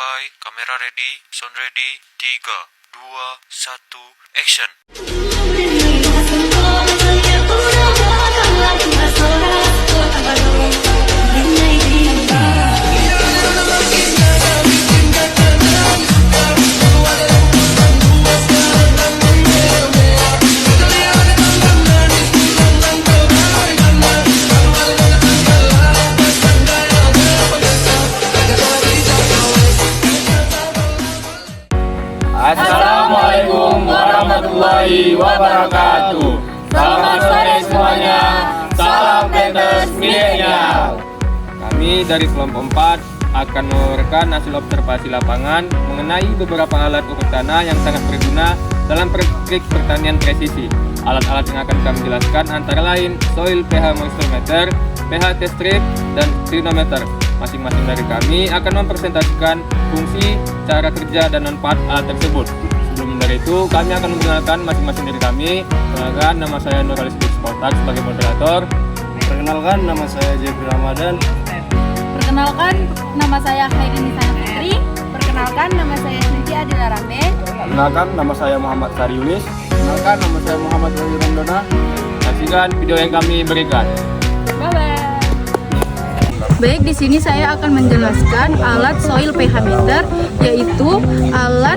Standby, kamera ready, sound ready, 3, 2, 1, action. Assalamualaikum warahmatullahi wabarakatuh. Selamat sore semuanya. Salam pentas milenial. Kami dari kelompok 4 akan mewawarkan hasil observasi lapangan mengenai beberapa alat ukur tanah yang sangat berguna dalam praktik pertanian presisi. Alat-alat yang akan kami jelaskan antara lain soil pH moisture meter, pH test strip, dan trinometer. Masing-masing dari kami akan mempresentasikan fungsi, cara kerja, dan manfaat alat tersebut. Sebelum dari itu, kami akan memperkenalkan masing-masing dari kami. Perkenalkan, nama saya Nurul Spotak sebagai moderator. Perkenalkan, nama saya Jeffrey Ramadan. Perkenalkan, nama saya Hairi Nisana Putri. Perkenalkan, nama saya Cynthia Adila Rame. Perkenalkan, nama saya Muhammad Sariulis. Perkenalkan, nama saya Muhammad Wahyu Ramdana. Saksikan video yang kami berikan. Bye-bye. Baik, di sini saya akan menjelaskan alat soil pH meter, yaitu alat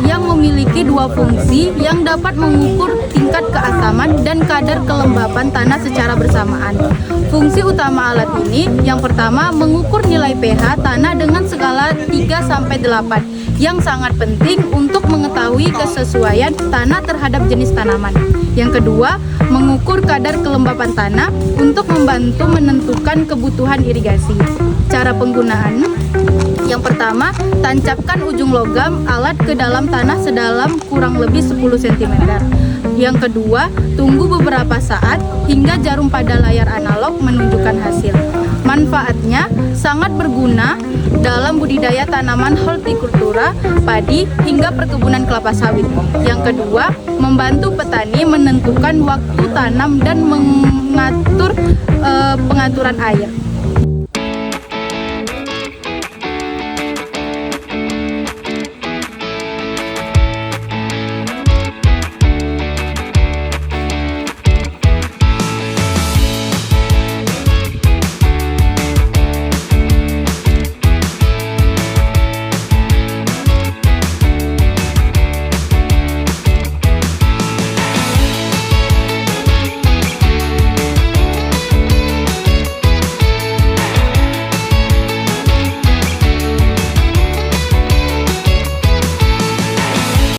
yang memiliki dua fungsi yang dapat mengukur tingkat keasaman dan kadar kelembapan tanah secara bersamaan. Fungsi utama alat ini yang pertama mengukur nilai pH tanah dengan skala 3-8 yang sangat penting untuk mengetahui kesesuaian tanah terhadap jenis tanaman. Yang kedua, mengukur kadar kelembapan tanah untuk membantu menentukan kebutuhan irigasi. Cara penggunaan: yang pertama, tancapkan ujung logam alat ke dalam tanah sedalam kurang lebih 10 cm. Yang kedua, tunggu beberapa saat hingga jarum pada layar analog menunjukkan hasil. Manfaatnya sangat berguna dalam budidaya tanaman hortikultura, padi, hingga perkebunan kelapa sawit. Yang kedua, membantu petani menentukan waktu tanam dan mengatur pengaturan air.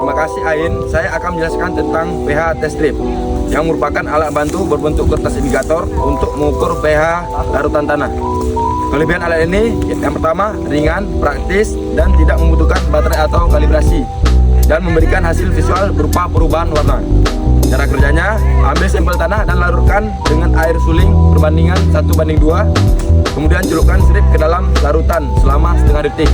Terima kasih Ain. Saya akan menjelaskan tentang pH test strip yang merupakan alat bantu berbentuk kertas indikator untuk mengukur pH larutan tanah. Kelebihan alat ini yang pertama ringan, praktis, dan tidak membutuhkan baterai atau kalibrasi, dan memberikan hasil visual berupa perubahan warna. Cara kerjanya, ambil sampel tanah dan larutkan dengan air suling perbandingan 1:2. Kemudian celupkan strip ke dalam larutan selama setengah detik.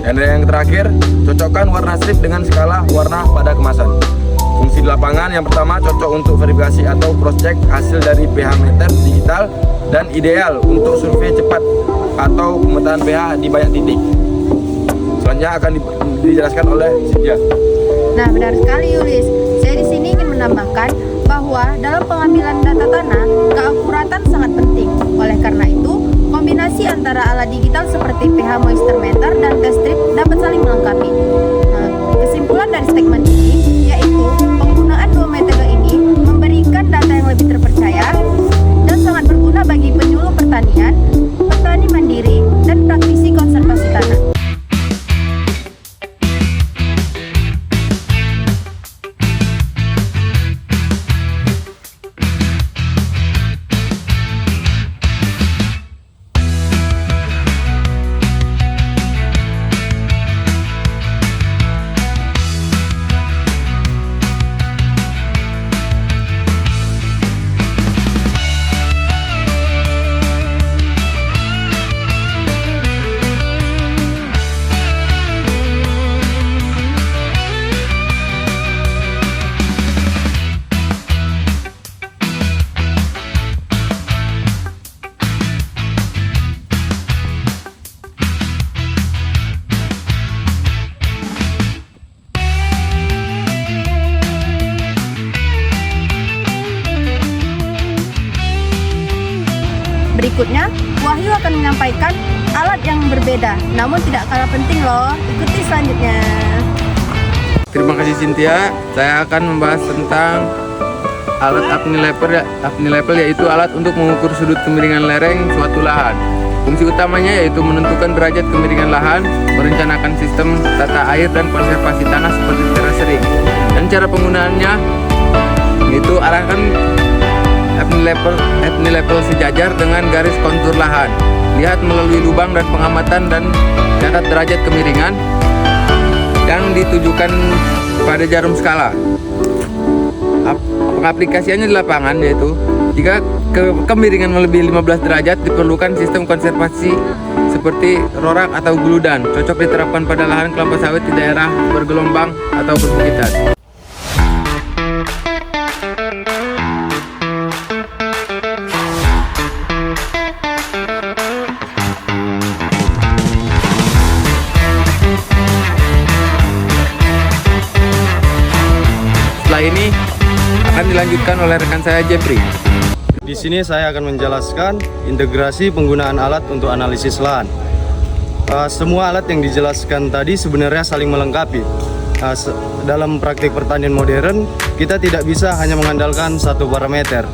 Dan yang terakhir, cocokkan warna strip dengan skala warna pada kemasan. Fungsi di lapangan yang pertama cocok untuk verifikasi atau cross check hasil dari pH meter digital, dan ideal untuk survei cepat atau pemetaan pH di banyak titik. Selanjutnya akan dijelaskan oleh Cynthia. Nah, benar sekali Yulis. Saya di sini ingin menambahkan bahwa dalam pengambilan data tanah, keakuratan sangat penting. Oleh karena itu, kombinasi antara alat digital seperti pH moisture meter dan test strip dapat saling melengkapi. Nah, kesimpulan dari statement ini yaitu penggunaan dua metode ini memberikan data yang lebih terpercaya dan sangat berguna bagi penyuluh pertanian, petani mandiri, dan praktisi konservasi tanah. berikutnya, Wahyu akan menyampaikan alat yang berbeda, namun tidak kalah penting loh. Ikuti selanjutnya. Terima kasih Cynthia. Saya akan membahas tentang alat apnea level yaitu alat untuk mengukur sudut kemiringan lereng suatu lahan. Fungsi utamanya yaitu menentukan derajat kemiringan lahan, merencanakan sistem tata air dan konservasi tanah seperti terasering. Dan cara penggunaannya yaitu arahkan apnea level sejajar dengan garis kontur lahan. Lihat melalui lubang dan pengamatan dan catat derajat kemiringan yang ditujukan pada jarum skala. Pengaplikasiannya di lapangan yaitu jika kemiringan melebihi 15 derajat diperlukan sistem konservasi seperti rorak atau guludan. Cocok diterapkan pada lahan kelapa sawit di daerah bergelombang atau perbukitan. Setelah ini akan dilanjutkan oleh rekan saya Jeffrey. Di sini saya akan menjelaskan integrasi penggunaan alat untuk analisis lahan. Semua alat yang dijelaskan tadi sebenarnya saling melengkapi. Dalam praktik pertanian modern, kita tidak bisa hanya mengandalkan satu parameter.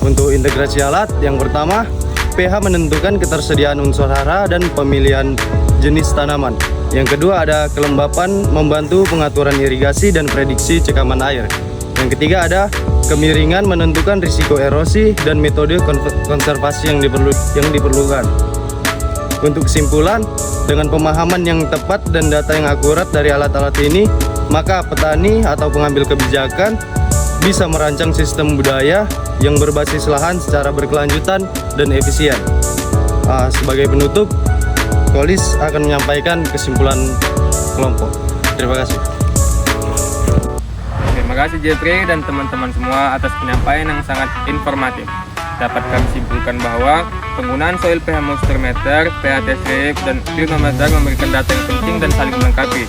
Untuk integrasi alat, yang pertama, pH menentukan ketersediaan unsur hara dan pemilihan jenis tanaman. Yang kedua ada kelembapan membantu pengaturan irigasi dan prediksi cekaman air. Yang ketiga ada kemiringan menentukan risiko erosi dan metode konservasi yang diperlukan. Untuk kesimpulan, dengan pemahaman yang tepat dan data yang akurat dari alat-alat ini, maka petani atau pengambil kebijakan bisa merancang sistem budaya yang berbasis lahan secara berkelanjutan dan efisien. Sebagai penutup, Kolis akan menyampaikan kesimpulan kelompok. Terima kasih. Terima kasih Jeffrey dan teman-teman semua atas penyampaian yang sangat informatif. Dapat kami simpulkan bahwa penggunaan soil pH moisture meter, pH test strip, dan clinometer memberikan data yang penting dan saling melengkapi.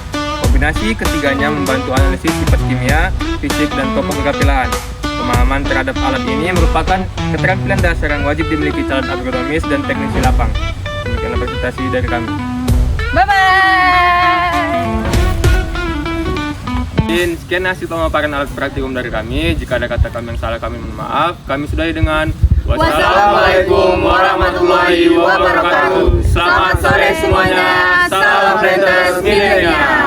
Kombinasi ketiganya membantu analisis sifat kimia, fisik, dan topografi lahan. Pemahaman terhadap alat ini merupakan keterampilan dasar yang wajib dimiliki calon agronomis dan teknisi lapang. Demikianlah presentasi dari kami. Bye-bye! Sekian hasil pemaparan alat praktikum dari kami. Jika ada kata kami yang salah, kami mohon maaf. Kami sudahi dengan Wassalamualaikum warahmatullahi wabarakatuh. Selamat sore semuanya. Salam Planters Milenial.